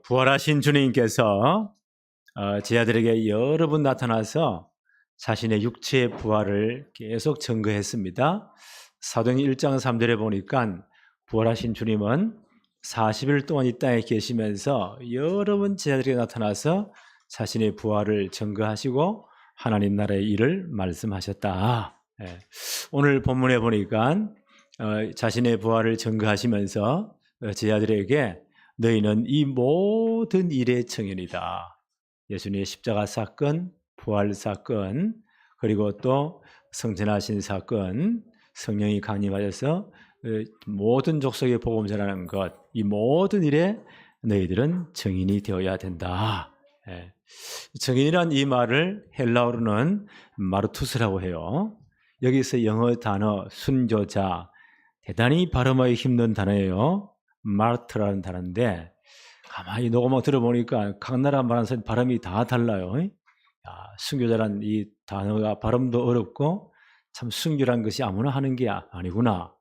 부활하신 주님께서 제자들에게 여러 번 나타나서 자신의 육체의 부활을 계속 증거했습니다. 사도행전 1장 3절에 보니까 부활하신 주님은 40일 동안 이 땅에 계시면서 여러 번 제자들에게 나타나서 자신의 부활을 증거하시고 하나님 나라의 일을 말씀하셨다. 오늘 본문에 보니까 자신의 부활을 증거하시면서 제자들에게 너희는 이 모든 일의 증인이다. 예수님의 십자가 사건, 부활 사건, 그리고 또 성전하신 사건, 성령이 강림하셔서 모든 족속에 복음 전하는 것, 이 모든 일에 너희들은 증인이 되어야 된다. 증인이란 이 말을 헬라어로는 마르투스라고 해요. 여기서 영어 단어 순교자, 대단히 발음하기 힘든 단어예요. 마르트라는 단어인데 가만히 녹음을 들어보니까 각 나라 말하는 사람 발음이 다 달라요. 순교자란 이 단어가 발음도 어렵고 참 순교란 것이 아무나 하는 게 아니구나,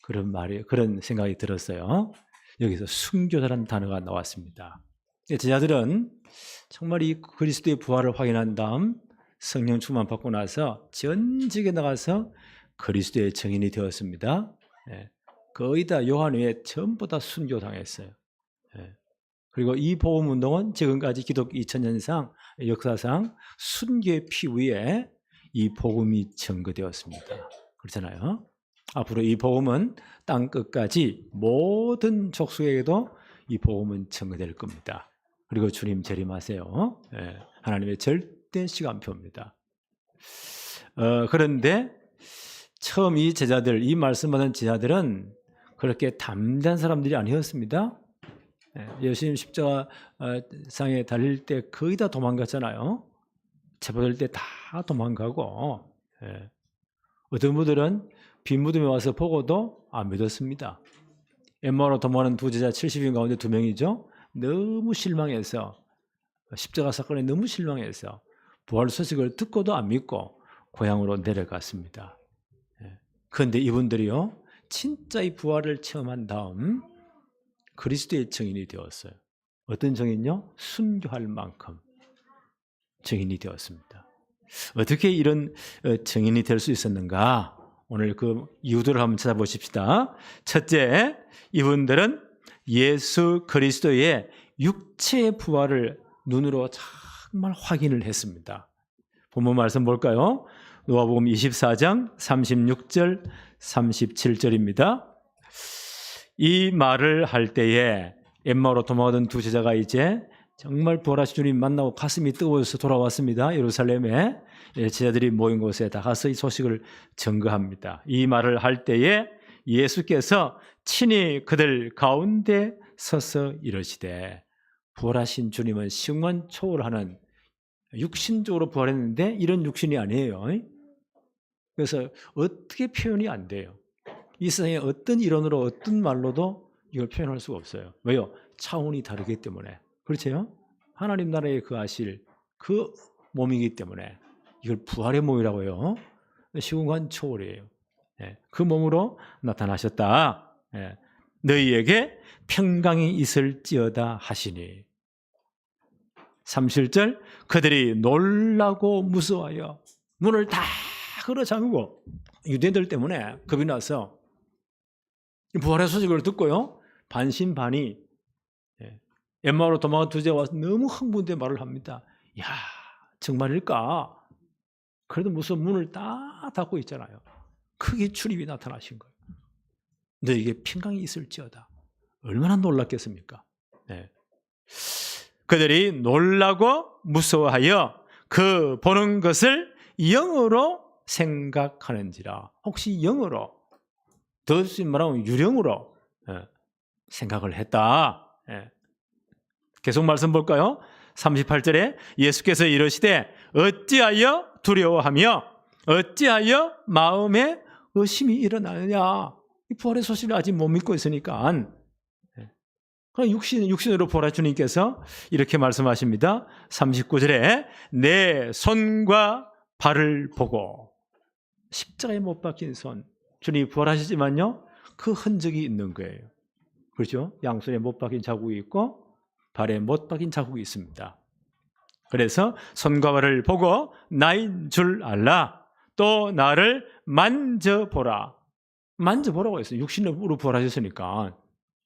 그런 생각이 들었어요. 여기서 순교자란 단어가 나왔습니다. 제자들은 정말 이 그리스도의 부활을 확인한 다음 성령 충만 받고 나서 전직에 나가서 그리스도의 증인이 되었습니다. 거의 다 요한 외에 전부 다 순교당했어요. 그리고 이 복음운동은 지금까지 기독교 2000년상 역사상 순교의 피 위에 이 복음이 증거되었습니다. 그렇잖아요. 앞으로 이 복음은 땅 끝까지 모든 족속에게도 이 복음은 증거될 겁니다. 그리고 주님 재림하세요. 하나님의 절대 시간표입니다. 그런데 처음 이 제자들, 이 말씀받은 제자들은 그렇게 담대한 사람들이 아니었습니다. 예수님 십자가상에 달릴 때 거의 다 도망갔잖아요. 체포될 때 다 도망가고, 어떤 분들은 빈 무덤에 와서 보고도 안 믿었습니다. 엠마오로 도망하는 두 제자 70인 가운데 2명이죠. 너무 실망해서, 십자가 사건에 너무 실망해서 부활 소식을 듣고도 안 믿고 고향으로 내려갔습니다. 그런데 이분들이요, 진짜 이 부활을 체험한 다음 그리스도의 증인이 되었어요. 어떤 증인요? 순교할 만큼 증인이 되었습니다. 어떻게 이런 증인이 될 수 있었는가? 오늘 그 이유들을 한번 찾아보십시다. 첫째, 이분들은 예수 그리스도의 육체의 부활을 눈으로 정말 확인을 했습니다. 본문 말씀 볼까요? 누가복음 24장 36절 37절입니다. 이 말을 할 때에 엠마오로 도망하던 두 제자가 이제 정말 부활하신 주님 만나고 가슴이 뜨거워서 돌아왔습니다. 예루살렘에 제자들이 모인 곳에 다 가서 이 소식을 증거합니다. 이 말을 할 때에 예수께서 친히 그들 가운데 서서 이러시되, 부활하신 주님은 시간 초월하는 육신적으로 부활했는데 이런 육신이 아니에요. 그래서 어떻게 표현이 안 돼요. 이 세상에 어떤 이론으로 어떤 말로도 이걸 표현할 수가 없어요. 왜요? 차원이 다르기 때문에. 그렇죠? 하나님 나라에 거하실 그 몸이기 때문에 이걸 부활의 몸이라고 해요. 시공간 초월이에요. 그 몸으로 나타나셨다. 너희에게 평강이 있을지어다 하시니. 37절, 그들이 놀라고 무서워하여 문을 다 걸어 잠그고, 유대인들 때문에 겁이 나서 부활의 소식을 듣고요, 반신반의 엠마오로 도망한 두 제자가 와서 너무 흥분된 말을 합니다. 야, 정말일까? 그래도 무슨 문을 다 닫고 있잖아요. 크게 주님이 나타나신 거예요. 너에게 평강이 있을지어다. 얼마나 놀랐겠습니까? 그들이 놀라고 무서워하여 그 보는 것을 영어로 생각하는지라. 혹시 영어로, 더 말하면 유령으로 생각을 했다. 계속 말씀 볼까요? 38절에 예수께서 이르시되 어찌하여 두려워하며 어찌하여 마음에 의심이 일어나느냐. 이 부활의 소식을 아직 못 믿고 있으니까 육신으로 부활한 주님께서 이렇게 말씀하십니다. 39절에 내 손과 발을 보고, 십자가에 못 박힌 손, 주님이 부활하시지만요 그 흔적이 있는 거예요. 그렇죠? 양손에 못 박힌 자국이 있고 발에 못 박힌 자국이 있습니다. 그래서 손과 발을 보고 나인 줄 알라. 또 나를 만져보라. 만져보라고 했어요. 육신으로 부활하셨으니까.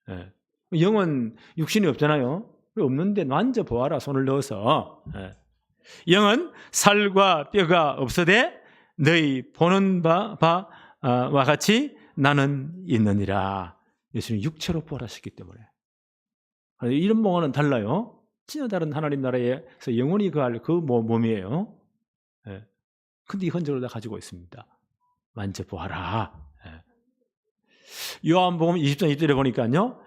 예. 영은 육신이 없잖아요. 없는데 만져보아라, 손을 넣어서. 예. 영은 살과 뼈가 없으되 너희 보는 바와 같이 나는 있느니라. 예수님 육체로 부활하셨기 때문에. 이런 몸과는 달라요. 전혀 다른 하나님 나라에서 영원히 거할 그 몸이에요. 예. 근데 이 흔적을 다 가지고 있습니다. 만져보아라. 예. 요한복음 20장 20절에 보니까요.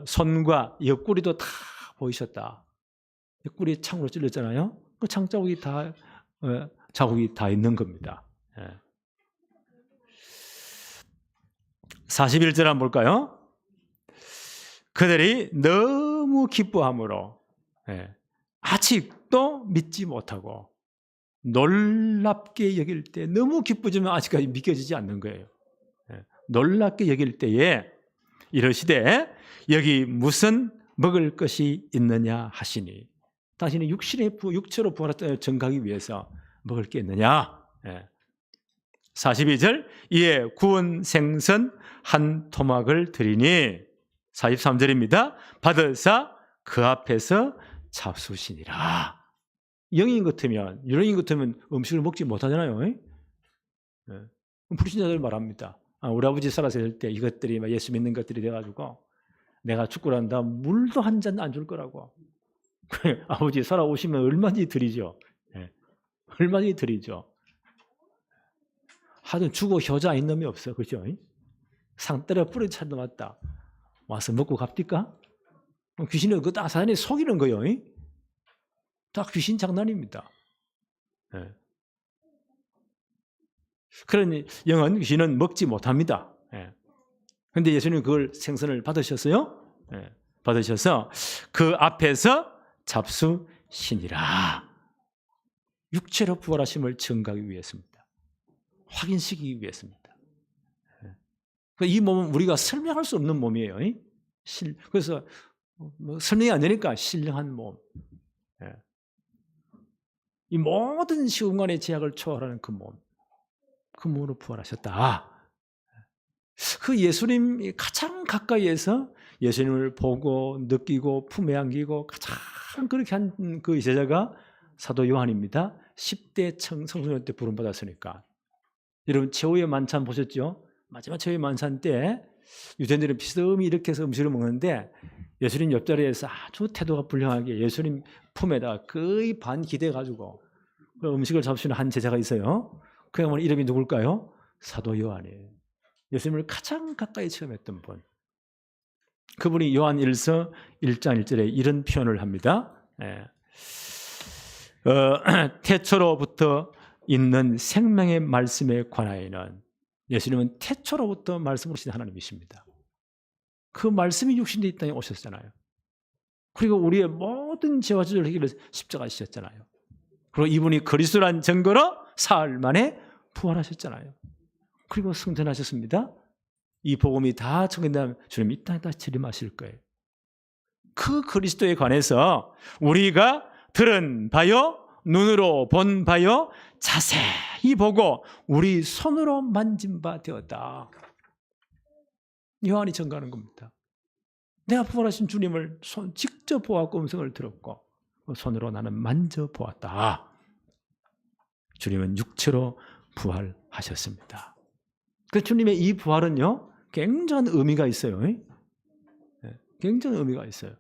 손과 옆구리도 다 보이셨다. 옆구리 창으로 찔렸잖아요. 그 창자국이 다 자국이 다 있는 겁니다. 예. 41절 한번 볼까요? 그들이 너무 기뻐함으로 아직도 믿지 못하고 놀랍게 여길 때 너무 기쁘지만 아직까지 믿겨지지 않는 거예요. 놀랍게 여길 때에 이러시되 여기 무슨 먹을 것이 있느냐 하시니 당신이 육체로 부활했던 증가하기 위해서 먹을 게 있느냐. 42절 이에 구운 생선 한 토막을 드리니 43절입니다. 받으사 그 앞에서 잡수시니라. 영인 같으면 유령인 같으면 음식을 먹지 못하잖아요. 불신자들 말합니다. 우리 아버지 살아있을 때 이것들이 예수 믿는 것들이 돼가지고 내가 죽고 난다 물도 한 잔 안 줄 거라고. 아버지 살아오시면 얼마든지 드리죠. 얼마든지 드리죠. 하여튼 죽어 효자인 놈이 없어. 그죠? 상 때려 뿌리쳐 놨다. 와서 먹고 갑니까? 귀신은 그 사단이 속이는 거예요. 다 귀신 장난입니다. 그러니 영은 귀신은 먹지 못합니다. 그런데 예수님은 그걸 생선을 받으셨어요. 받으셔서 그 앞에서 잡수시니라. 육체로 부활하심을 증가하기 위해서입니다. 확인시키기 위해서입니다. 이 몸은 우리가 설명할 수 없는 몸이에요. 그래서 설명이 안 되니까 신령한 몸. 이 모든 시공간의 제약을 초월하는 그 몸. 그 몸으로 부활하셨다. 그 예수님 가장 가까이에서 예수님을 보고 느끼고 품에 안기고 가장 그렇게 한 그 제자가 사도 요한입니다. 10대 청소년 때 부름받았으니까. 여러분 최후의 만찬 보셨죠? 마지막 최후의 만찬 때 유대인들은 비스듬히 이렇게 해서 음식을 먹는데 예수님 옆자리에서 아주 태도가 불량하게 예수님 품에다 거의 반 기대가지고 음식을 잡수는 한 제자가 있어요. 그 양반 이름이 누굴까요? 사도 요한이에요. 예수님을 가장 가까이 체험했던 분. 그분이 요한 1서 1장 1절에 이런 표현을 합니다. 태초로부터 있는 생명의 말씀에 관하여는 예수님은 태초로부터 말씀을 하신 하나님이십니다. 그 말씀이 육신이 이 땅에 오셨잖아요. 그리고 우리의 모든 죄와 저주를 해결해서 십자가에 지셨잖아요. 그리고 이분이 그리스도란 증거로 사흘 만에 부활하셨잖아요. 그리고 승천하셨습니다. 이 복음이 다 청된다면 주님 이 땅에 다시 재림하실 거예요. 그 그리스도에 관해서 우리가 들은 바요, 눈으로 본 바요, 자세히 보고 우리 손으로 만진 바 되었다. 요한이 증거하는 겁니다. 내가 부활하신 주님을 직접 보았고 음성을 들었고 손으로 나는 만져보았다. 주님은 육체로 부활하셨습니다. 그 주님의 이 부활은요, 굉장한 의미가 있어요. 굉장한 의미가 있어요.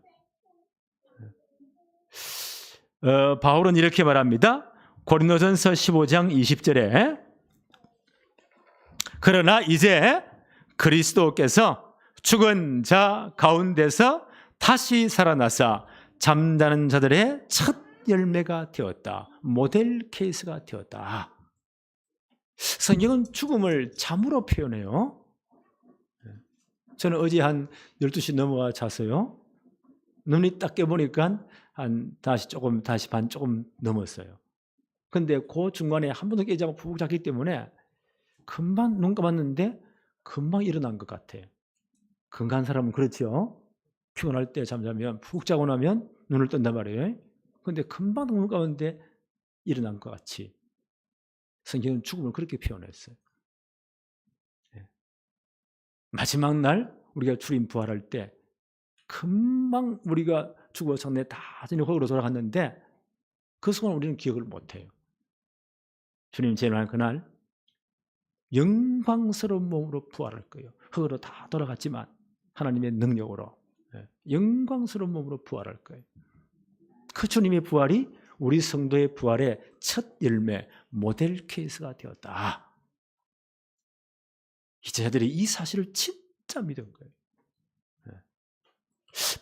바울은 이렇게 말합니다. 고린도전서 15장 20절에 그러나 이제 그리스도께서 죽은 자 가운데서 다시 살아나사 잠자는 자들의 첫 열매가 되었다. 모델 케이스가 되었다. 성경은 죽음을 잠으로 표현해요. 저는 어제 한 12시 넘어가 잤어요. 눈이 딱 깨보니까 다시 반 조금 넘었어요. 근데 그 중간에 한 번도 깨지 않고 푹 잤기 때문에 금방 눈 감았는데 금방 일어난 것 같아요. 건강한 사람은 그렇죠. 피곤할 때 잠자면 푹 자고 나면 눈을 뜬단 말이에요. 그런데 금방 눈 가운데 일어난 것 같이 성경은 죽음을 그렇게 표현했어요. 마지막 날 우리가 주님 부활할 때 금방 우리가 죽어서 내 다전히 흙으로 돌아갔는데 그 순간 우리는 기억을 못해요. 주님 재림할 그날 영광스러운 몸으로 부활할 거예요. 흙으로 다 돌아갔지만 하나님의 능력으로 영광스러운 몸으로 부활할 거예요. 그 주님의 부활이 우리 성도의 부활의 첫 열매, 모델 케이스가 되었다. 이 제자들이 이 사실을 진짜 믿은 거예요.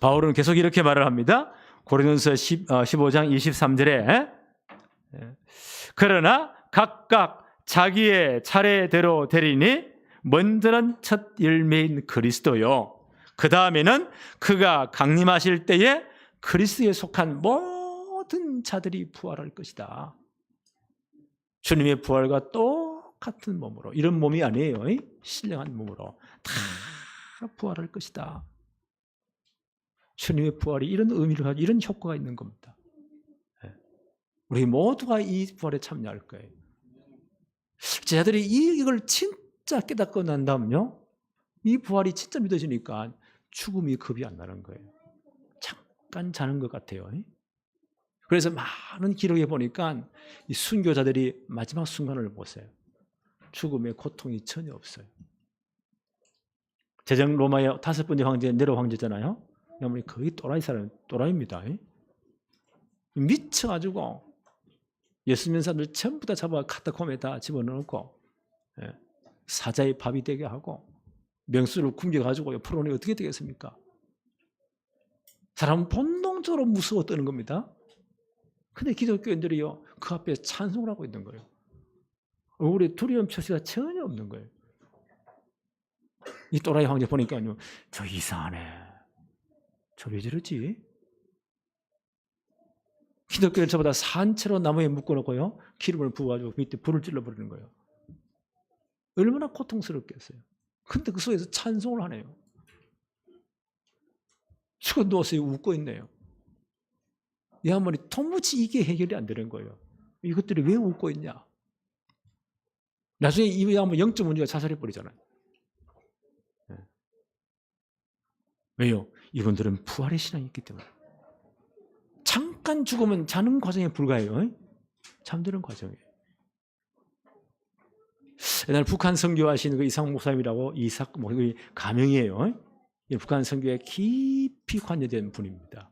바울은 계속 이렇게 말을 합니다. 고린도서 15장 23절에 그러나 각각 자기의 차례대로 되리니 먼저는 첫 열매인 그리스도요. 그 다음에는 그가 강림하실 때에 그리스도에 속한 모든 자들이 부활할 것이다. 주님의 부활과 똑같은 몸으로, 이런 몸이 아니에요. 신령한 몸으로 다 부활할 것이다. 주님의 부활이 이런 의미를 가지고 이런 효과가 있는 겁니다. 우리 모두가 이 부활에 참여할 거예요. 제자들이 이걸 진짜 깨닫고 난 다음요, 이 부활이 진짜 믿어지니까 죽음이 겁이 안 나는 거예요. 잠깐 자는 것 같아요. 그래서 많은 기록에 보니까 이 순교자들이 마지막 순간을 보세요. 죽음의 고통이 전혀 없어요. 제정 로마의 5번째 황제 네로 황제잖아요. 거의 또라이 사람, 또라이입니다. 미쳐가지고 예수 믿는 사람들 전부 다 잡아 카타콤에 다 집어넣고 사자의 밥이 되게 하고 명수를 굶겨가지고 옆으로 오니 어떻게 되겠습니까? 사람은 본능적으로 무서워 떠는 겁니다. 근데 기독교인들이요, 그 앞에 찬송을 하고 있는 거예요. 얼굴에 두려움 표시가 전혀 없는 거예요. 이 또라이 황제 보니까요, 저 이상하네. 저 왜 저러지? 기독교는 저보다 산채로 나무에 묶어놓고요, 기름을 부어가지고 밑에 불을 찔러버리는 거예요. 얼마나 고통스럽겠어요. 근데 그 속에서 찬송을 하네요. 죽어 누워서 웃고 있네요. 이 한번이 도무지 이게 해결이 안 되는 거예요. 이것들이 왜 웃고 있냐? 나중에 이 한번 영적 문제가 자살해버리잖아요. 왜요? 이분들은 부활의 신앙이 있기 때문에. 잠깐 죽으면 자는 과정에 불과해요. 잠드는 과정이에요. 옛날 북한 선교하신 그 이상 목사님이라고, 이삭 가명이에요. 북한 선교에 깊이 관여된 분입니다.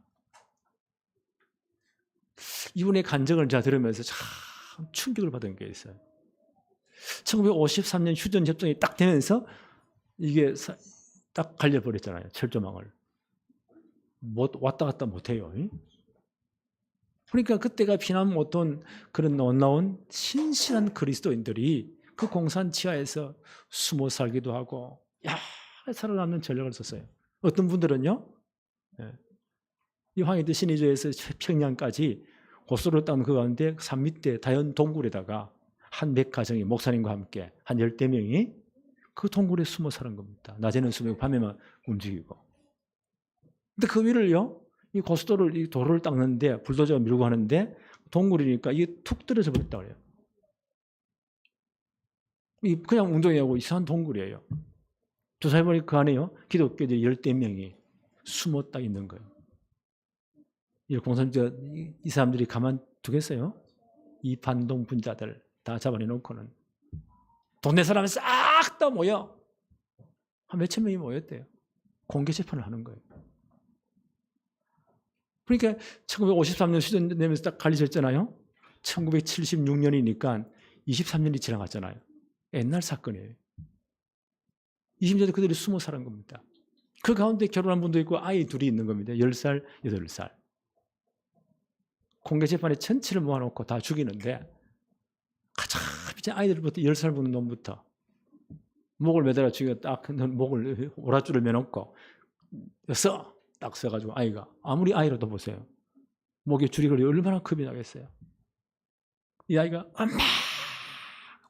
이분의 간증을 제가 들으면서 참 충격을 받은 게 있어요. 1953년 휴전 협정이 딱 되면서 이게 딱 갈려버렸잖아요. 철조망을. 왔다 갔다 못해요. 그러니까 그때가 피난 못한 그런 놀라운 신실한 그리스도인들이 그 공산 지하에서 숨어 살기도 하고 살아남는 전략을 썼어요. 어떤 분들은요, 이 황해도 신의주에서 평양까지 고속도로 따는 그 가운데 산 밑에 자연 동굴에다가 한 100가정이 목사님과 함께 한 10대 명이 그 동굴에 숨어 사는 겁니다. 낮에는 숨고 밤에만 움직이고. 근데 그 위를요, 이 고속도로를, 이 도로를 닦는데 불도저가 밀고 하는데 동굴이니까 이게 툭 떨어져 버렸다 그래요. 이 그냥 운동회하고 이상한 동굴이에요. 조사해보니 그 안에요, 기독교인들이 10대 명이 숨어 딱 있는 거예요. 이 공산주의 이 사람들이 가만두겠어요? 이 반동 분자들 다 잡아내놓고는 동네 사람이 싹 다 모여 한 몇천 명이 모였대요. 공개 재판을 하는 거예요. 그러니까 1953년 휴전되면서 딱 갈리셨잖아요. 1976년이니까 23년이 지나갔잖아요. 옛날 사건이에요. 20년 그들이 숨어 사는 겁니다. 그 가운데 결혼한 분도 있고 아이 둘이 있는 겁니다. 10살, 8살. 공개 재판에 전체를 모아놓고 다 죽이는데 가장 이제 아이들부터 10살 부는 놈부터 목을 매달아 죽여 딱 목을 오랏줄을 매놓고 딱 써가지고 아이가 아무리 아이라도 보세요. 목에 줄이 걸려 얼마나 겁이 나겠어요. 이 아이가 엄마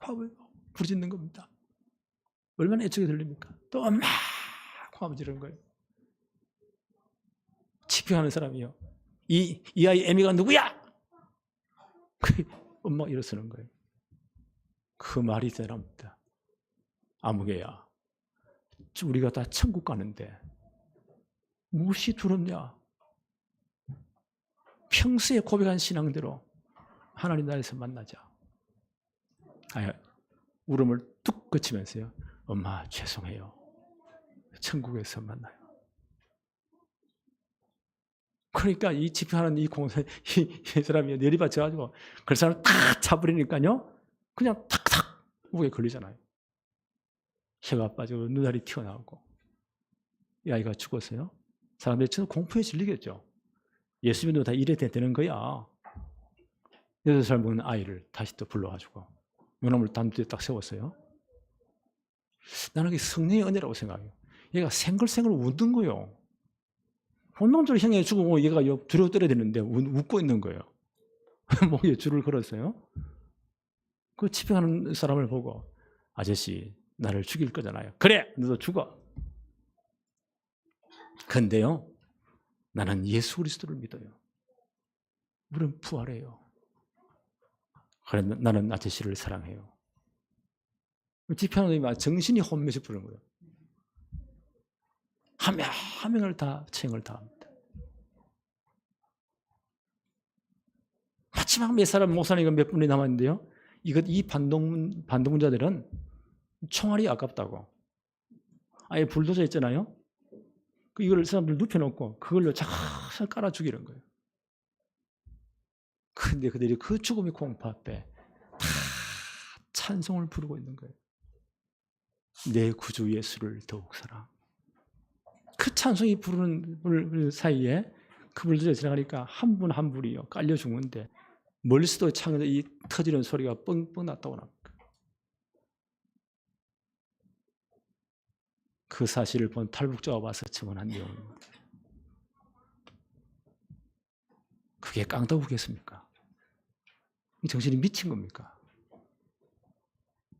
하고 부르짖는 겁니다. 얼마나 애착이 들립니까? 또 엄마 하면서 이러는 거예요. 집행하는 사람이요. 이 아이 애미가 누구야? 엄마가 일어서는 거예요. 그 말이 대단합니다. 아무개야, 우리가 다 천국 가는데 무엇이 두렵냐? 평소에 고백한 신앙대로 하나님 나라에서 만나자. 울음을 뚝 그치면서요. 엄마 죄송해요. 천국에서 만나요. 그러니까 이 집회하는 이 사람이 내리받쳐가지고 그 사람을 탁 차버리니까요. 그냥 탁탁 목에 걸리잖아요. 혀가 빠지고 눈알이 튀어나오고 이 아이가 죽었어요. 사람들이 저는 공포에 질리겠죠. 예수 믿는 다 이래 되는 거야. 8살 먹는 아이를 다시 또 불러가지고 요놈을 단두에 딱 세웠어요. 나는 그게 성령의 은혜라고 생각해요. 얘가 생글생글 웃는 거예요. 본능적으로 형이 죽으면 얘가 두려워 떨어야 되는데 웃고 있는 거예요. 목에 줄을 걸었어요. 그 집행하는 사람을 보고 아저씨 나를 죽일 거잖아요. 그래 너도 죽어. 근데요 나는 예수 그리스도를 믿어요. 우리는 부활해요. 그래 나는 아저씨를 사랑해요. 집행하는 놈이 정신이 혼미해서 부르는 거예요. 한 명을 다 책임을 다합니다. 마지막 몇 사람 목사님이 몇 분이 남았는데요. 이 반동문자들은 총알이 아깝다고. 아예 불도저 있잖아요. 이걸 사람들 눕혀놓고 그걸로 잘 깔아 죽이는 거예요. 그런데 그들이 그 죽음의 공포 앞에 다 찬송을 부르고 있는 거예요. 내 구주 예수를 더욱 사랑. 그 찬송이 부르는 사이에 그 불도저 지나가니까 한 분 한 분이요 깔려 죽는데 멀리서도 창에서 이 터지는 소리가 뻥뻥 났다고 합니다. 그 사실을 본 탈북자가 와서 증언한 내용입니다. 그게 깡다구겠습니까? 정신이 미친 겁니까?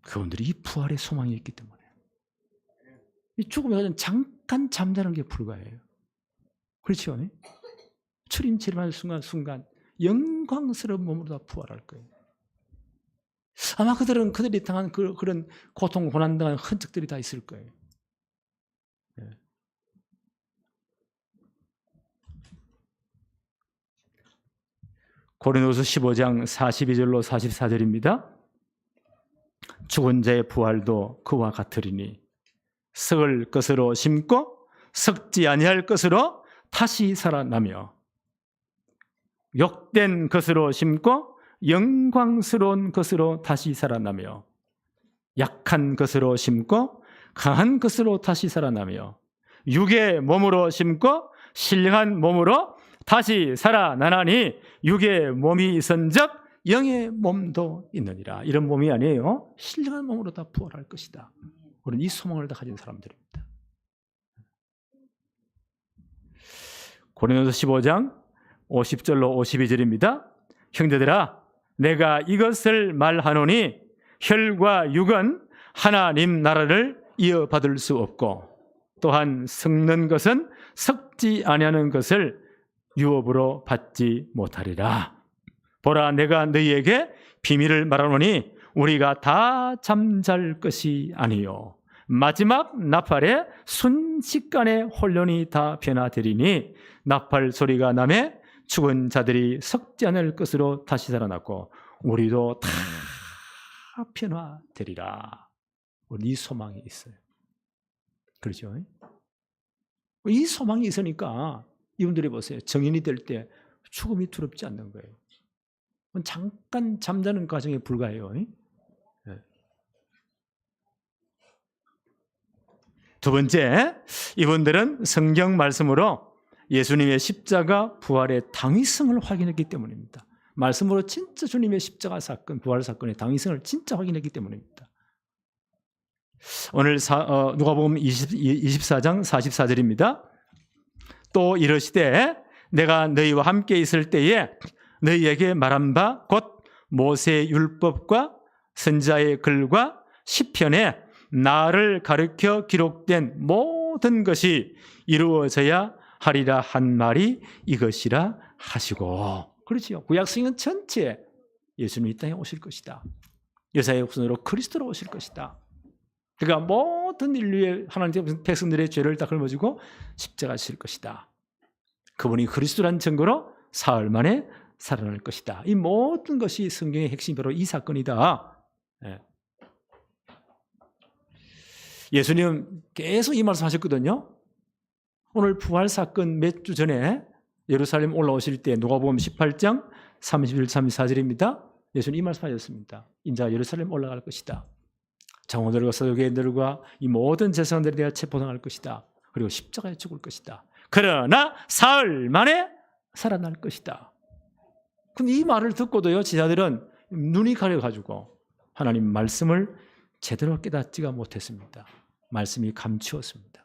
그분들이 이 부활의 소망이 있기 때문에 이 죽음에 가장 잠깐 잠자는 게 불가해요. 그렇죠? 출임체림하는 순간 영광스러운 몸으로 다 부활할 거예요. 아마 그들이 당한 그런 고통, 고난 당한 흔적들이 다 있을 거예요. 네. 고린도서 15장 42절로 44절입니다. 죽은 자의 부활도 그와 같으리니 썩을 것으로 심고 썩지 아니할 것으로 다시 살아나며 욕된 것으로 심고 영광스러운 것으로 다시 살아나며 약한 것으로 심고 강한 것으로 다시 살아나며 육의 몸으로 심고 신령한 몸으로 다시 살아나나니 육의 몸이 있은즉 영의 몸도 있느니라. 이런 몸이 아니에요. 신령한 몸으로 다 부활할 것이다. 우리는 이 소망을 다 가진 사람들입니다. 고린도서 15장 50절로 52절입니다. 형제들아 내가 이것을 말하노니 혈과 육은 하나님 나라를 이어받을 수 없고 또한 썩는 것은 썩지 아니하는 것을 유업으로 받지 못하리라. 보라 내가 너희에게 비밀을 말하노니 우리가 다 잠잘 것이 아니요 마지막 나팔에 순식간에 혼돈이 다 변화되리니 나팔 소리가 나매 죽은 자들이 썩지 않을 것으로 다시 살아났고 우리도 다 변화되리라. 이 소망이 있어요. 그렇죠? 이 소망이 있으니까 이분들이 보세요. 정인이 될 때 죽음이 두렵지 않는 거예요. 잠깐 잠자는 과정에 불과해요. 두 번째, 이분들은 성경 말씀으로 예수님의 십자가 부활의 당위성을 확인했기 때문입니다. 말씀으로 진짜 주님의 십자가 사건, 부활 사건의 당위성을 진짜 확인했기 때문입니다. 오늘 누가복음 24장 44절입니다. 또 이르시되 내가 너희와 함께 있을 때에 너희에게 말한 바 곧 모세의 율법과 선지자의 글과 시편에 나를 가르쳐 기록된 모든 모든 것이 이루어져야 하리라 한 말이 이것이라 하시고. 그렇지요. 구약 성경 전체에 예수님이 이 땅에 오실 것이다. 여자의 후손으로 그리스도로 오실 것이다. 그러니까 모든 인류의 하나님 백성들의 죄를 다 걸머지고 십자가 지실 것이다. 그분이 그리스도라는 증거로 사흘 만에 살아날 것이다. 이 모든 것이 성경의 핵심이 바로 이 사건이다. 예수님은 계속 이 말씀하셨거든요. 오늘 부활 사건 몇 주 전에 예루살렘 올라오실 때 누가복음 18장 31, 34절입니다. 예수님 이 말씀하셨습니다. 인자가 예루살렘 올라갈 것이다. 장로들과 서기관들과 이 모든 제사장들에 대해 체포당할 것이다. 그리고 십자가에 죽을 것이다. 그러나 사흘 만에 살아날 것이다. 근데 이 말을 듣고도요, 제자들은 눈이 가려가지고 하나님 말씀을 제대로 깨닫지가 못했습니다. 말씀이 감추었습니다.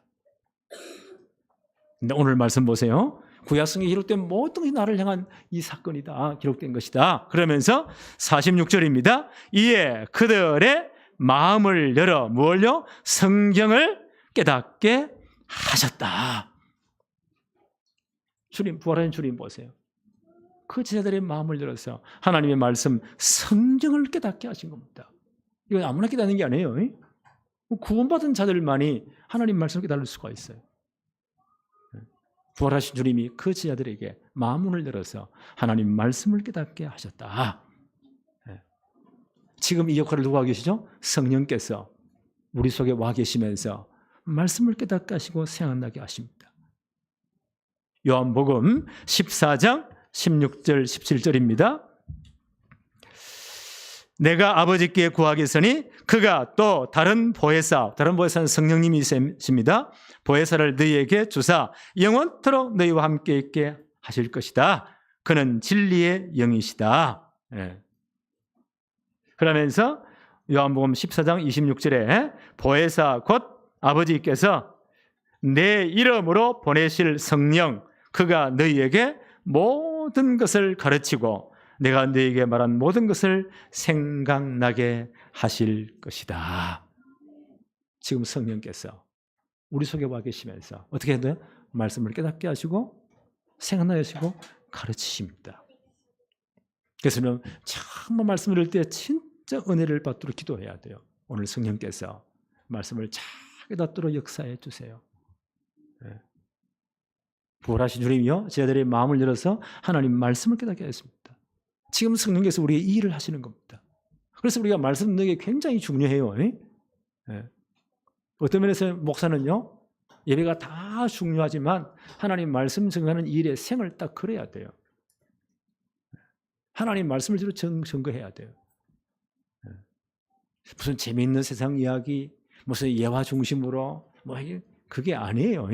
근데 오늘 말씀 보세요. 구약성에 기록된 모든 것이 나를 향한 이 사건이다. 기록된 것이다. 그러면서 46절입니다. 이에 그들의 마음을 열어 뭘요? 성경을 깨닫게 하셨다. 주님, 부활하신 주님 보세요. 그 제자들의 마음을 열어서 하나님의 말씀, 성경을 깨닫게 하신 겁니다. 이건 아무나 깨닫는 게 아니에요. 구원받은 자들만이 하나님 말씀을 깨달을 수가 있어요. 부활하신 주님이 그 제자들에게 마음문을 열어서 하나님 말씀을 깨닫게 하셨다. 지금 이 역할을 누가 하고 계시죠? 성령께서 우리 속에 와 계시면서 말씀을 깨닫게 하시고 생각나게 하십니다. 요한복음 14장 16절 17절입니다. 내가 아버지께 구하겠으니 그가 또 다른 보혜사는 성령님이십니다. 보혜사를 너희에게 주사 영원토록 너희와 함께 있게 하실 것이다. 그는 진리의 영이시다. 그러면서 요한복음 14장 26절에 보혜사 곧 아버지께서 내 이름으로 보내실 성령, 그가 너희에게 모든 것을 가르치고 내가 너희에게 말한 모든 것을 생각나게 하실 것이다. 지금 성령께서 우리 속에 와 계시면서 어떻게 해야 돼요? 말씀을 깨닫게 하시고 생각나게 하시고 가르치십니다. 그래서 정말 말씀을 들을 때 진짜 은혜를 받도록 기도해야 돼요. 오늘 성령께서 말씀을 잘 깨닫도록 역사해 주세요. 부활하신 주님이요, 제자들의 마음을 열어서 하나님 말씀을 깨닫게 하셨습니다. 지금 성령께서 우리의 이 일을 하시는 겁니다. 그래서 우리가 말씀 듣는 게 굉장히 중요해요. 어떤 면에서 목사는요, 예배가 다 중요하지만 하나님 말씀 증거하는 일에 생을 딱 걸어야 돼요. 하나님 말씀을 주로 증거해야 돼요. 무슨 재미있는 세상 이야기, 무슨 예화 중심으로 그게 아니에요.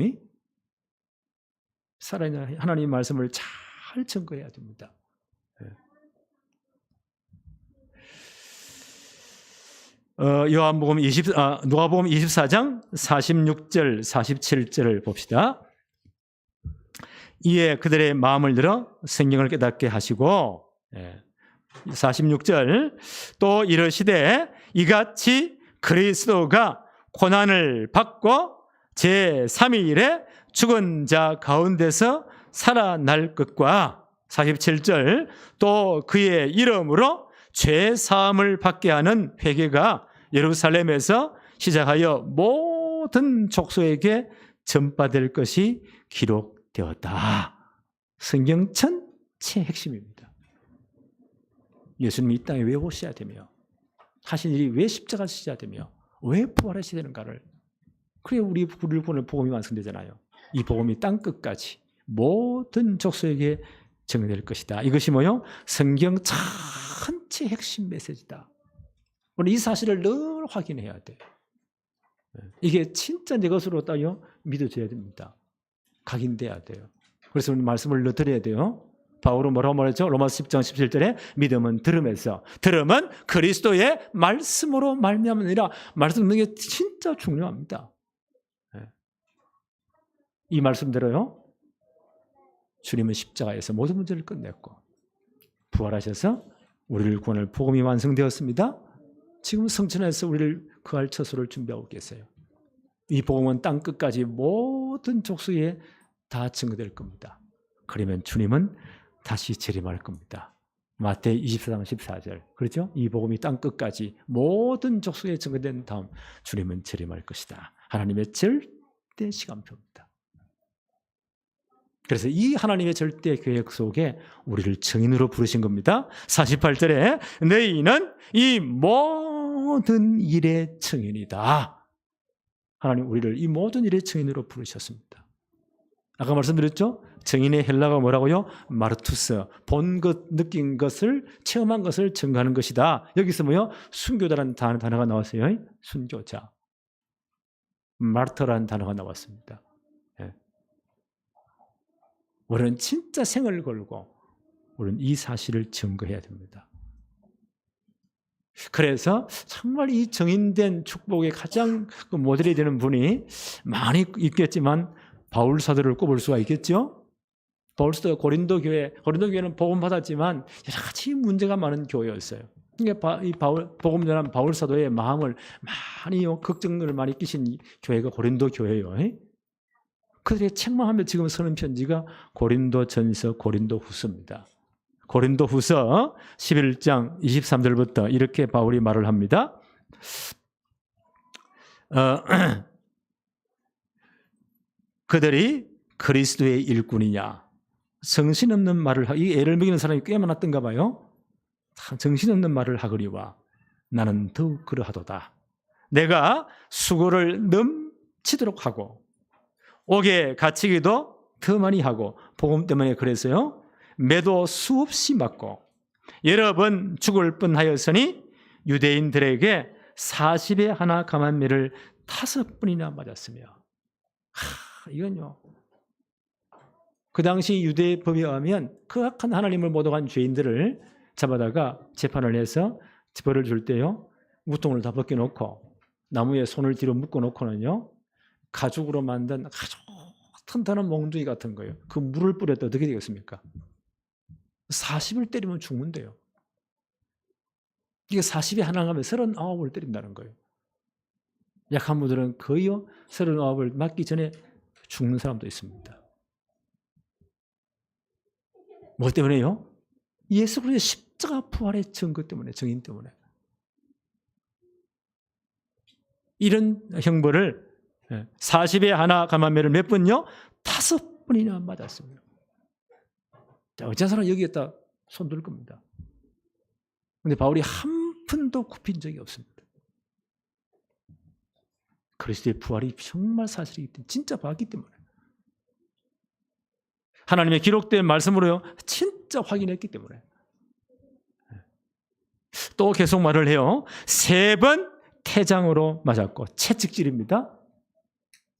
살아있는 하나님 말씀을 잘 증거해야 됩니다. 누가복음 24장 46절 47절을 봅시다. 이에 그들의 마음을 열어 성경을 깨닫게 하시고 46절 또 이르시되 이같이 그리스도가 고난을 받고 제3일에 죽은 자 가운데서 살아날 것과 47절 또 그의 이름으로 죄 사함을 받게 하는 회개가 예루살렘에서 시작하여 모든 족속에게 전파될 것이 기록되었다. 성경 전체 핵심입니다. 예수님이 이 땅에 왜 오셔야 되며 하신 일이 왜 십자가 지셔야 되며 왜 부활하셔야 되는가를, 그래 우리 구원의 복음이 완성되잖아요. 이 복음이 땅끝까지 모든 족속에게 증거될 것이다. 이것이 뭐요? 성경 전체 핵심 메시지다. 오늘 이 사실을 늘 확인해야 돼. 이게 진짜 내 것으로 따요 믿어져야 됩니다. 각인돼야 돼요. 그래서 우리 말씀을 늘 드려야 돼요. 바울은 뭐라고 말했죠? 로마서 10장 17절에 믿음은 들음에서, 들음은 그리스도의 말씀으로 말미암으니라. 말씀 듣는 게 진짜 중요합니다. 이 말씀대로요, 주님은 십자가에서 모든 문제를 끝냈고 부활하셔서 우리를 구원할 복음이 완성되었습니다. 지금 성천에서 우리를 그할 처소를 준비하고 계세요. 이 복음은 땅 끝까지 모든 족속에 다 증거될 겁니다. 그러면 주님은 다시 재림할 겁니다. 마태 24장 14절. 그렇죠? 이 복음이 땅 끝까지 모든 족속에 증거된 다음 주님은 재림할 것이다. 하나님의 절대 시간표입니다. 그래서 이 하나님의 절대 계획 속에 우리를 증인으로 부르신 겁니다. 48절에 너희는 이 모든 일의 증인이다. 하나님 우리를 이 모든 일의 증인으로 부르셨습니다. 아까 말씀드렸죠? 증인의 헬라가 뭐라고요? 마르투스. 본 것, 느낀 것을, 체험한 것을 증거하는 것이다. 여기서 뭐요? 순교자라는 단어가 나왔어요. 순교자. 마르터라는 단어가 나왔습니다. 예. 우리는 진짜 생을 걸고 우리는 이 사실을 증거해야 됩니다. 그래서 정말 이 정인된 축복의 가장 모델이 되는 분이 많이 있겠지만 바울 사도를 꼽을 수가 있겠죠. 바울 사도 고린도 교회는 복음 받았지만 여러 가지 문제가 많은 교회였어요. 그러니까 이 복음 전한 바울 사도의 마음을 많이 걱정을 많이 끼친 교회가 고린도 교회예요. 그들의 책만 하면 지금 쓰는 편지가 고린도전서, 고린도후서입니다. 고린도후서 11장 23절부터 이렇게 바울이 말을 합니다. 그들이 그리스도의 일꾼이냐? 정신없는 말을 이 애를 먹이는 사람이 꽤 많았던가 봐요. 정신없는 말을 하거니와 나는 더욱 그러하도다. 내가 수고를 넘치도록 하고 옥에 갇히기도 더 많이 하고 복음 때문에 그래서요. 매도 수없이 맞고 여러 번 죽을 뻔하였으니 유대인들에게 40에 하나 감한 매를 5번이나 맞았으며 이건요. 그 당시 유대법에 의하면 그 악한 하나님을 모독한 죄인들을 잡아다가 재판을 해서 벌을 줄 때요. 우통을 다 벗겨놓고 나무에 손을 뒤로 묶어놓고는요. 가죽으로 만든 아주 튼튼한 몽둥이 같은 거예요. 그 물을 뿌렸다 어떻게 되겠습니까? 40을 때리면 죽는데요. 이게 40에 하나 가면 39을 때린다는 거예요. 약한 분들은 거의요 39을 맞기 전에 죽는 사람도 있습니다. 뭐 때문에요? 예수 그리스도의 십자가 부활의 증거 때문에, 증인 때문에. 이런 형벌을 40에 하나 감한 매를 몇 번요? 5번이나 맞았습니다. 자, 어떤 사람 여기에다 손들 겁니다. 그런데 바울이 한 푼도 굽힌 적이 없습니다. 그리스도의 부활이 정말 사실이기 때문에, 진짜 봤기 때문에. 하나님의 기록된 말씀으로요, 진짜 확인했기 때문에. 또 계속 말을 해요. 3번 태장으로 맞았고, 채찍질입니다.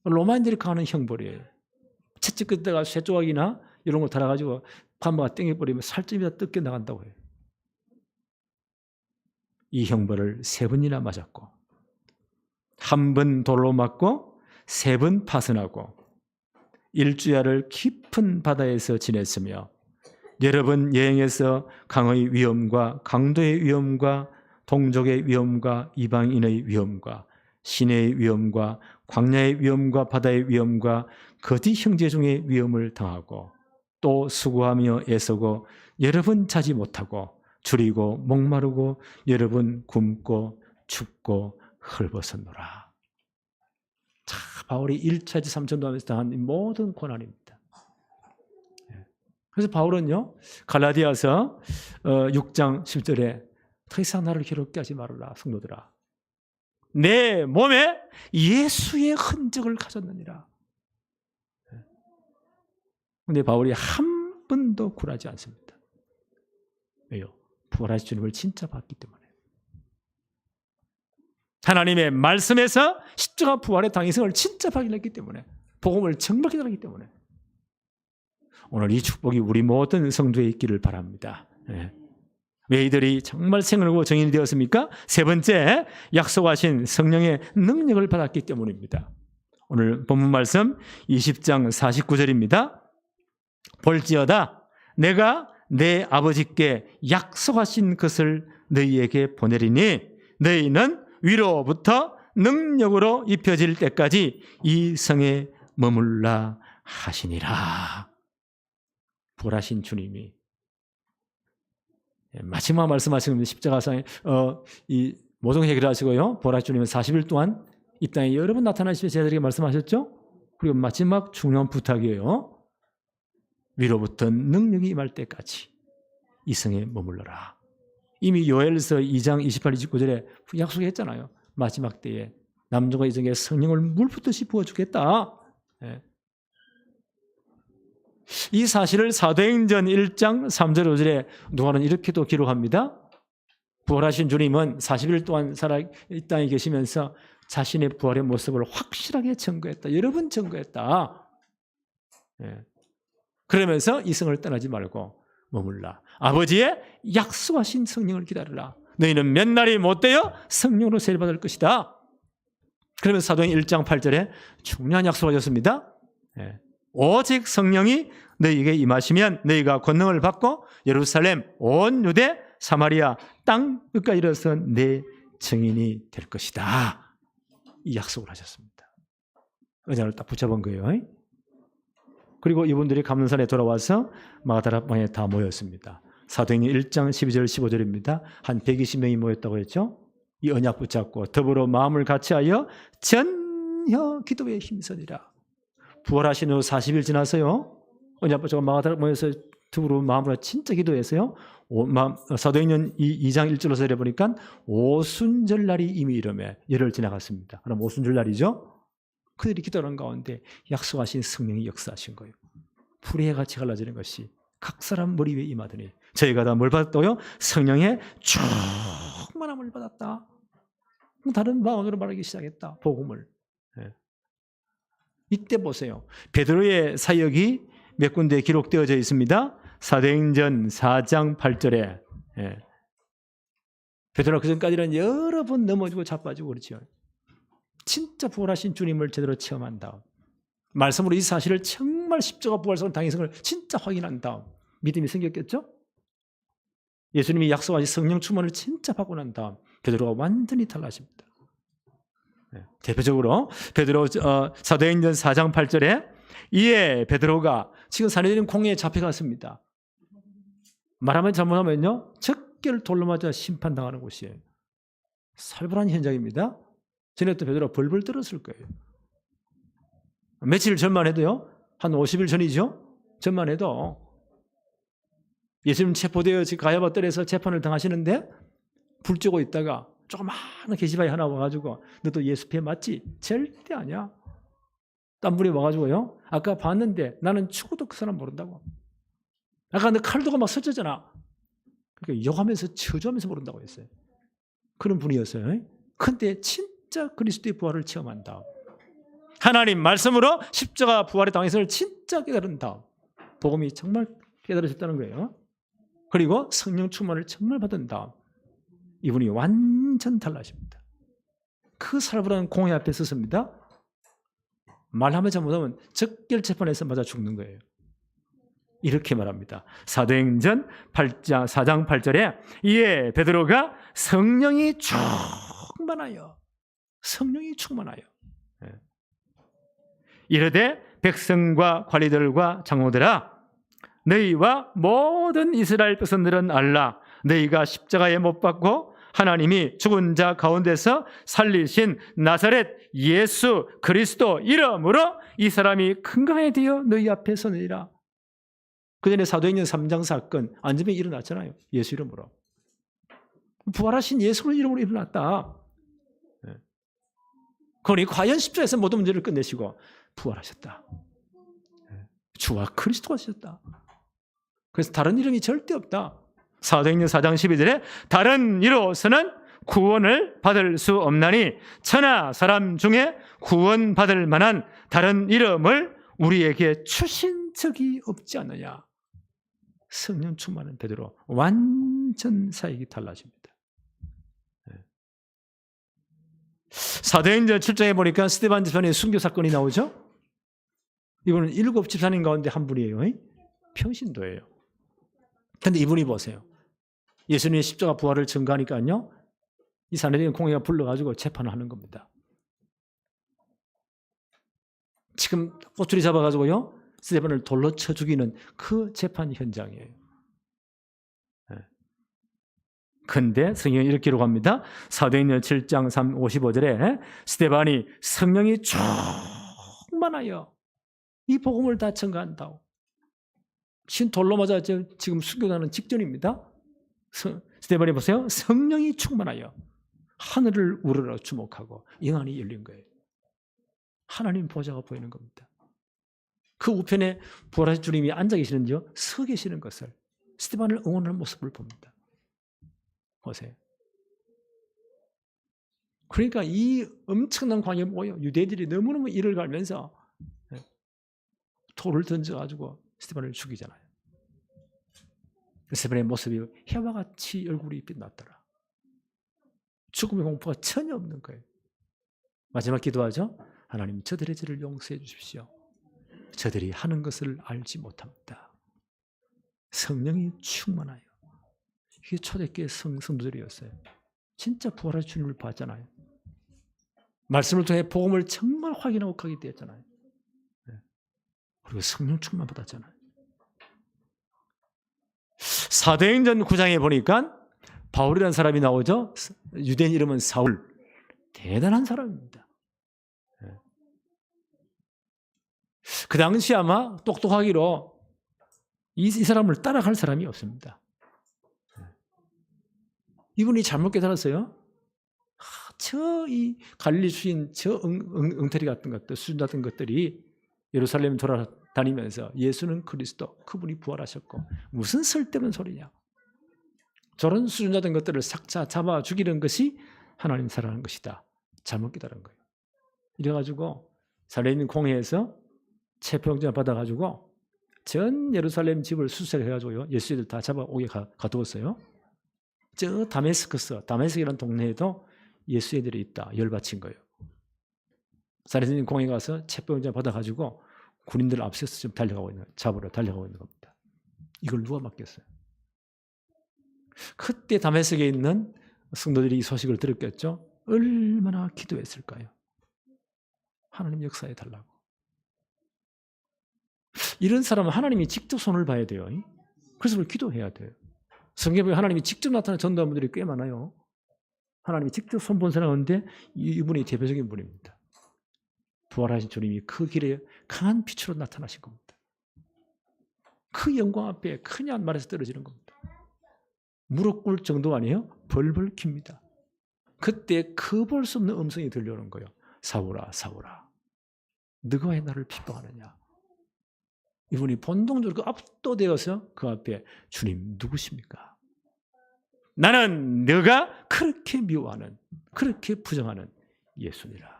로마인들이 가는 형벌이에요. 채찍 끝에다가 쇠조각이나 이런 걸 달아가지고 판마가 땡겨버리면 살점이 다 뜯겨 나간다고 해요. 이 형벌을 3번이나 맞았고, 1번 돌로 맞고 3번 파선하고 일주야를 깊은 바다에서 지냈으며 여러 번 여행해서 강의 위험과 강도의 위험과 동족의 위험과 이방인의 위험과 시내의 위험과 광야의 위험과 바다의 위험과 거짓 형제 중의 위험을 당하고 또 수고하며 애쓰고 여러 번 자지 못하고 줄이고 목마르고 여러 번 굶고 춥고 헐벗었노라. 자, 바울이 1차지 3천도 하면서 당한 이 모든 고난입니다. 그래서 바울은요, 갈라디아서 6장 10절에 더 이상 나를 괴롭게 하지 말아라, 성도들아. 내 몸에 예수의 흔적을 가졌느니라. 그런데 바울이 한 번도 굴하지 않습니다. 왜요? 부활하신 주님을 진짜 봤기 때문에. 하나님의 말씀에서 십자가 부활의 당위성을 진짜 확인했기 때문에, 복음을 정말 기다렸기 때문에 오늘 이 축복이 우리 모든 성도에 있기를 바랍니다. 왜 이들이 정말 생을고 정인이 되었습니까? 3번째, 약속하신 성령의 능력을 받았기 때문입니다. 오늘 본문 말씀 20장 49절입니다. 볼지어다 내가 내 아버지께 약속하신 것을 너희에게 보내리니 너희는 위로부터 능력으로 입혀질 때까지 이 성에 머물라 하시니라. 부활하신 주님이 마지막 말씀하시는 십자가상에 이 모종 해결하시고요. 부활하신 주님은 40일 동안 이 땅에 여러 번 나타나시며 제자들에게 말씀하셨죠. 그리고 마지막 중요한 부탁이에요. 위로부터 능력이 임할 때까지 이 성에 머물러라. 이미 요엘서 2장 28, 29절에 약속했잖아요. 마지막 때에 남녀가 이정에 성령을 물붓듯이 부어주겠다. 예. 이 사실을 사도행전 1장 3절 5절에 누가는 이렇게도 기록합니다. 부활하신 주님은 40일 동안 살아 이 땅에 계시면서 자신의 부활의 모습을 확실하게 증거했다. 여러 번 증거했다. 예. 그러면서 이 성을 떠나지 말고 머물라. 아버지의 약속하신 성령을 기다리라. 너희는 몇 날이 못 되어 성령으로 세례받을 것이다. 그러면서 사도행 1장 8절에 중요한 약속을 하셨습니다. 예. 오직 성령이 너희에게 임하시면 너희가 권능을 받고 예루살렘, 온 유대, 사마리아 땅 끝까지 이르러서 내 증인이 될 것이다. 이 약속을 하셨습니다. 의자를 딱 붙여본 거예요. 그리고 이분들이 감난산에 돌아와서 마가다라방에 다 모였습니다. 사도행전 1장 12절 15절입니다. 한 120명이 모였다고 했죠. 이 언약 붙잡고 더불어 마음을 같이하여 전혀 기도에 힘쓰니라. 부활하신 후 40일 지나서요. 언약 붙잡고 마가다라 모여서 더불어 마음으로 진짜 기도했어요. 사도행전 2장 1절로 보니까 오순절 날이 이미 이름에 열흘 지나갔습니다. 그럼 오순절 날이죠. 그들이 기도하는 가운데 약속하신 성령이 역사하신 거예요. 불의 해같이 갈라지는 것이 각 사람 머리 위에 임하더니 저희가 다 뭘 받았다고요? 성령의 충만함을 받았다. 다른 방언으로 말하기 시작했다. 복음을. 예. 이때 보세요. 베드로의 사역이 몇 군데 기록되어져 있습니다. 사도행전 4장 8절에 예. 베드로가 그전까지는 여러 번 넘어지고 자빠지고 그렇죠. 진짜 부활하신 주님을 제대로 체험한 다음 말씀으로 이 사실을 정말 십자가 부활성 당위성을 진짜 확인한 다음 믿음이 생겼겠죠? 예수님이 약속하신 성령 충만을 진짜 받고 난 다음 베드로가 완전히 달라집니다. 네. 대표적으로 베드로 사도행전 4장 8절에 이에 베드로가 지금 사내들인 공회에 잡혀갔습니다. 말하면 잘못하면요 적결 돌로 맞아 심판당하는 곳이에요. 살벌한 현장입니다. 전에 또 베드로가 벌벌 떨었을 거예요. 며칠 전만 해도요. 한 50일 전이죠. 전만 해도 예수님 체포되어 가야바 뜰에서 재판을 당하시는데 불 쬐고 있다가 조그마한 계시바위 하나 와가지고 너 또 예수패 맞지? 절대 아니야. 땀불이 와가지고요. 아까 봤는데 나는 죽어도 그 사람 모른다고. 아까 너 칼 두고 막 서졌잖아. 그러니까 욕하면서 저주하면서 모른다고 했어요. 그런 분이었어요. 근데 진짜 그리스도의 부활을 체험한다. 하나님 말씀으로 십자가 부활의 당에서를 진짜 깨달은 다음 복음이 정말 깨달으셨다는 거예요. 그리고 성령 충만을 정말 받은 다음 이분이 완전 달라집니다. 그 살벌한 공회 앞에 섰습니다. 말하면 잘못하면 적결 재판에서 맞아 죽는 거예요. 이렇게 말합니다. 사도행전 4장 8절에 이에 베드로가 성령이 충만하여 이르되 백성과 관리들과 장로들아 너희와 모든 이스라엘 백성들은 알라 너희가 십자가에 못 박고 하나님이 죽은 자 가운데서 살리신 나사렛 예수 그리스도 이름으로 이 사람이 건강하게 되어 너희 앞에 서느니라. 그 전에 사도행전 3장 사건 안전병이 일어났잖아요. 예수 이름으로. 부활하신 예수 이름으로 일어났다. 그러니 과연 십자가에서 모든 문제를 끝내시고 부활하셨다. 주와 그리스도가 되셨다. 그래서 다른 이름이 절대 없다. 사도행전 4장 12절에 다른 이로서는 구원을 받을 수 없나니 천하 사람 중에 구원받을 만한 다른 이름을 우리에게 주신 적이 없지 않느냐. 성령 충만한 베드로 완전 사역이 달라집니다. 사도행전 7장에 보니까 스데반 집사님의 순교 사건이 나오죠. 이분은 7 집사님 가운데 한 분이에요. 평신도예요. 그런데 이분이 보세요. 예수님의 십자가 부활을 증거하니까요. 이 사내들인 공회가 불러가지고 재판을 하는 겁니다. 지금 꼬투리 잡아가지고요 스데반을 돌로 쳐 죽이는 그 재판 현장이에요. 근데 성경이 이렇게 기록합니다. 사도행전 7장 55절에 스데반이 성령이 충만하여 이 복음을 다 전가한다고. 신 돌로 맞아 지금 순교하는 직전입니다. 스데반이 보세요. 성령이 충만하여 하늘을 우러러 주목하고 영안이 열린 거예요. 하나님 보좌가 보이는 겁니다. 그 우편에 부활하신 주님이 앉아 계시는지요? 서 계시는 것을 스데반을 응원하는 모습을 봅니다. 보세요. 그러니까 이 엄청난 광야 뭐예요? 유대인들이 너무너무 이를 갈면서 돌을 던져가지고 스데반을 죽이잖아요. 스데반의 모습이 해와 같이 얼굴이 빛났더라. 죽음의 공포가 전혀 없는 거예요. 마지막 기도하죠. 하나님 저들의 죄를 용서해 주십시오. 저들이 하는 것을 알지 못합니다. 성령이 충만하여. 이게 초대교회 성도들이었어요. 진짜 부활하신 주님을 봤잖아요. 말씀을 통해 복음을 정말 확인하고 가게 되었잖아요. 그리고 성령 충만 받았잖아요. 사도행전 9장에 보니까 바울이라는 사람이 나오죠. 유대인 이름은 사울. 대단한 사람입니다. 그 당시 아마 똑똑하기로 이 사람을 따라갈 사람이 없습니다. 이분이 잘못 깨달았어요. 이 갈릴리 수인 저 엉터리 같은 것들, 수준 같은 것들이 예루살렘 돌아다니면서 예수는 그리스도, 그분이 부활하셨고 무슨 쓸데없는 소리냐. 저런 수준자된 것들을 싹 잡아 죽이는 것이 하나님 사랑하는 것이다. 잘못 깨달은 거예요. 이래가지고 살레있는 공회에서 체포영장 받아가지고 전 예루살렘 집을 수색해가지고요 예수들 다 잡아오게 가두었어요. 저 다메섹이라는 동네에도 예수 애들이 있다. 열받친 거예요. 살레있는 공회 가서 체포영장 받아가지고 군인들 앞서서 지금 잡으러 달려가고 있는 겁니다. 이걸 누가 맡겼어요? 그때 다메섹에 있는 성도들이 이 소식을 들었겠죠. 얼마나 기도했을까요? 하나님 역사해 달라고. 이런 사람은 하나님이 직접 손을 봐야 돼요. 그래서 기도해야 돼요. 성경에 하나님이 직접 나타나는 전도한 분들이 꽤 많아요. 하나님이 직접 손 본 사람인데 이분이 대표적인 분입니다. 부활하신 주님이 그 길에 강한 빛으로 나타나신 겁니다. 그 영광 앞에 그냥 말에서 떨어지는 겁니다. 무릎 꿇을 정도 아니에요? 벌벌 킵니다. 그때 그 볼 수 없는 음성이 들려오는 거예요. 사울아, 사울아, 너가 왜 나를 핍박하느냐. 이분이 본동적으로 압도되어서 그 앞에 주님 누구십니까? 나는 너가 그렇게 미워하는, 그렇게 부정하는 예수니라.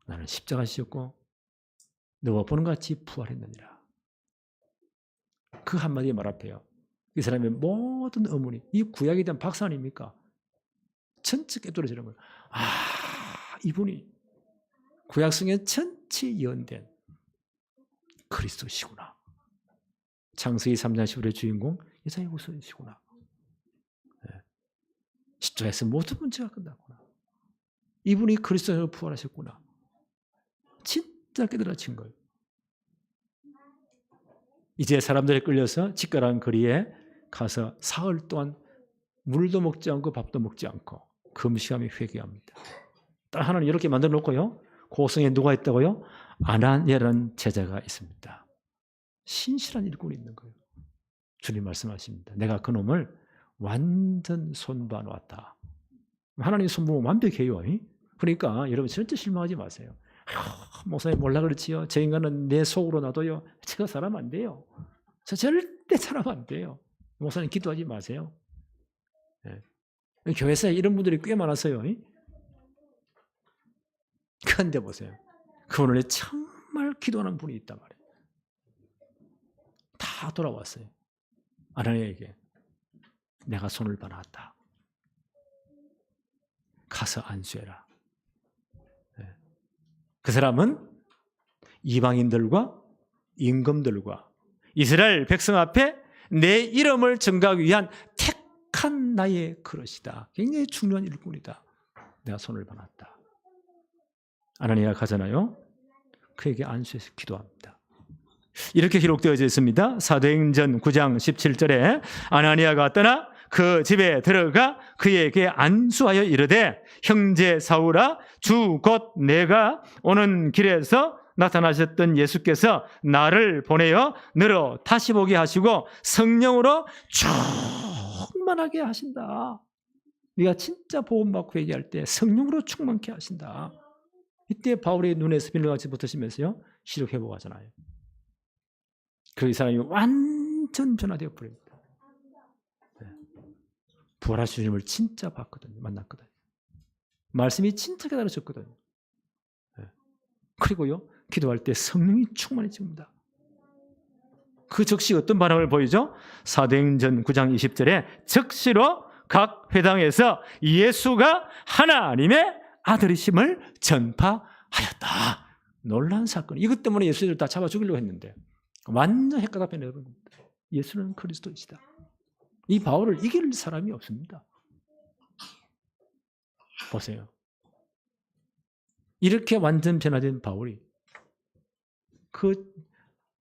나는 십자가 지었고 너와 보는 것 같이 부활했느니라. 그 한마디에 말 앞에요. 이 사람의 모든 의문이, 이 구약에 대한 박사 아닙니까? 전체 깨뚫어지는 거예요. 이분이 구약성에 전체 예언된 그리스도시구나. 창세기 3장 15절의 주인공 이사야 후손이시구나. 십자가에서 모든 문제가 끝났구나. 이분이 그리스도로 부활하셨구나. 진짜 깨달아진 거예요. 이제 사람들에 끌려서 직가라는 거리에 가서 사흘 동안 물도 먹지 않고 밥도 먹지 않고 금식하며 회개합니다. 딱 하나는 이렇게 만들어 놓고요. 고성에 누가 있다고요? 아나니아라는 제자가 있습니다. 신실한 일꾼이 있는 거예요. 주님 말씀하십니다. 내가 그놈을 완전 손봐 놓았다. 하나님 손보면 완벽해요. 그러니까 여러분 절대 실망하지 마세요. 목사님 몰라 그렇지요. 저 인간은 내 속으로 놔둬요. 제가 사람 안 돼요. 저 절대 사람 안 돼요. 목사님 기도하지 마세요. 네. 교회사에 이런 분들이 꽤 많았어요. 그런데 보세요. 그분을 정말 기도하는 분이 있단 말이에요. 다 돌아왔어요. 아나니아에게 내가 손을 봐놨다. 가서 안수해라. 네. 그 사람은 이방인들과 임금들과 이스라엘 백성 앞에 내 이름을 증거하기 위한 택한 나의 그릇이다. 굉장히 중요한 일꾼이다. 내가 손을 봐놨다. 아나니아가 가잖아요. 그에게 안수해서 기도합니다. 이렇게 기록되어져 있습니다. 사도행전 9장 17절에 아나니아가 떠나 그 집에 들어가 그에게 안수하여 이르되 형제 사울아 주 곧 내가 오는 길에서 나타나셨던 예수께서 나를 보내어 너로 다시 보게 하시고 성령으로 충만하게 하신다. 네가 진짜 복음받고 얘기할 때 성령으로 충만케 하신다. 이때 바울의 눈에서 비늘같이 붙으시면서요 시력 회복하잖아요. 그리고 이 사람이 완전 변화되어 버립니다. 부활하신 주님을 진짜 봤거든요. 만났거든요. 말씀이 진짜 깨달아졌거든요. 그리고요 기도할 때 성령이 충만해집니다. 그 즉시 어떤 반응을 보이죠? 사도행전 9장 20절에 즉시로 각 회당에서 예수가 하나님의 아들이심을 전파하였다. 놀라운 사건. 이것 때문에 예수를 다 잡아 죽이려고 했는데 완전 헷가닥 변해버린 겁니다. 예수는 그리스도이시다. 이 바울을 이길 사람이 없습니다. 보세요. 이렇게 완전 변화된 바울이 그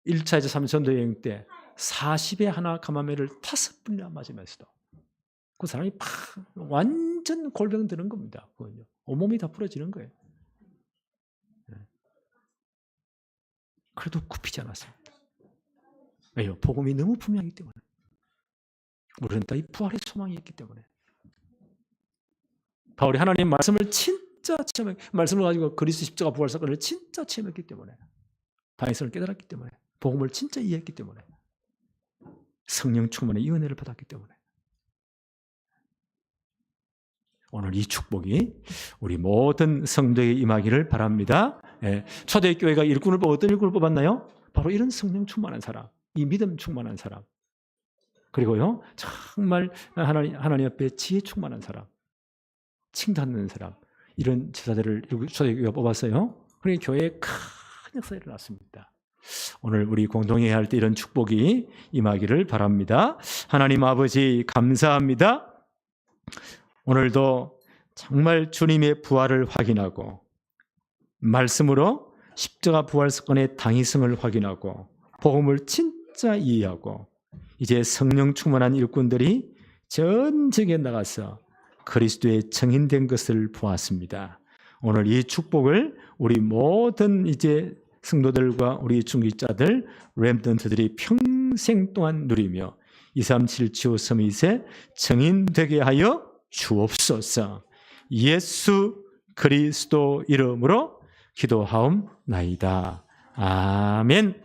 1차에서 3차 전도 여행 때 40에 하나 감암매를 5번이나 맞으면서도 그 사람이 완전 골병 드는 겁니다. 그건요. 온몸이 다 부러지는 거예요. 그래도 굽히지 않았습니다. 왜요? 복음이 너무 분명하기 때문에. 우리는 다 이 부활의 소망이 있기 때문에. 바울이 하나님의 말씀을 진짜 말씀을 가지고 그리스도 십자가 부활 사건을 진짜 체험했기 때문에, 다윗을 깨달았기 때문에, 복음을 진짜 이해했기 때문에, 성령 충만의 이 은혜를 받았기 때문에. 오늘 이 축복이 우리 모든 성도에게 임하기를 바랍니다. 초대교회가 일꾼을 어떤 일꾼을 뽑았나요? 바로 이런 성령 충만한 사람, 이 믿음 충만한 사람, 그리고요 정말 하나님 앞에 지혜 충만한 사람, 칭찬하는 사람, 이런 제자들을 초대교회가 뽑았어요. 그러니까 교회에 큰 역사가 일어났습니다. 오늘 우리 공동회 할 때 이런 축복이 임하기를 바랍니다. 하나님 아버지 감사합니다. 오늘도 정말 주님의 부활을 확인하고 말씀으로 십자가 부활 사건의 당위성을 확인하고 복음을 진짜 이해하고 이제 성령 충만한 일꾼들이 전 세계에 나가서 그리스도의 증인된 것을 보았습니다. 오늘 이 축복을 우리 모든 이제 성도들과 우리 중직자들, 렘넌트들이 평생 동안 누리며 237 치유 서밋에 증인되게 하여 주옵소서. 예수 그리스도 이름으로 기도하옵나이다. 아멘.